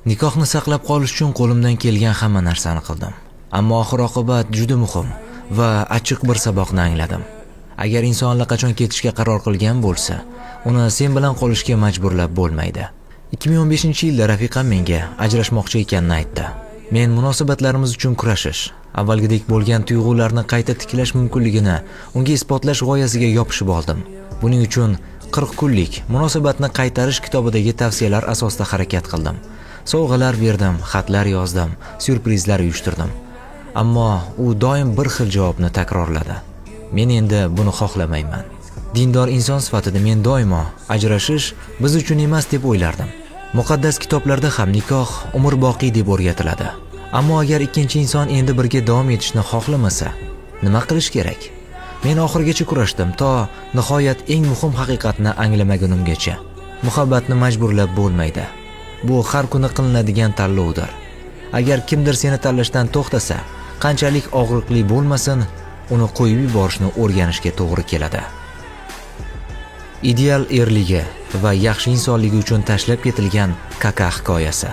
Nikohni saqlab qolish uchun qo'limdan kelgan hamma narsani qildim. Ammo oxir-oqibat juda muhim va achchiq bir saboqni angladim. Agar inson allaqachon ketishga qaror qilgan bo'lsa, uni sen bilan qolishga majburlab bo'lmaydi. 2015-yilda rafiqam menga ajrashmoqchi ekanini aytdi. Men munosabatlarimiz uchun kurashish, avvalgidek bo'lgan tuyg'ularni qayta tiklash mumkinligini unga isbotlash g'oyasiga yopishib oldim. Buning uchun 40 kunlik munosabatni qaytarish kitobidagi tavsiyalar asosida harakat qildim. Sovg'alar berdim, xatlar yozdim, syurprizlar uyushtirdim. Ammo u doim bir xil javobni takrorladi. Men endi buni xohlamayman. Dindor inson sifatida men doimo ajrashish biz uchun emas deb o'ylardim. Muqaddas kitoblarda ham nikoh umrboqiy deb o'rgatiladi. Ammo agar ikkinchi inson endi birga davom etishni xohlamasa, nima qilish kerak? Men oxirigacha kurashdim, to nihoyat eng muhim haqiqatni anglamagunimgacha. Muhabbatni majburlab bo'lmaydi. Bu har kuni qilinadigan tanlovdir. Agar kimdir seni tanlashdan to'xtasa, qanchalik og'riqli bo'lmasin, uni qo'yib yuborishni o'rganishga to'g'ri keladi. Ideal erligi va yaxshi insonligi uchun tashlab ketilgan Kaka hikoyasi.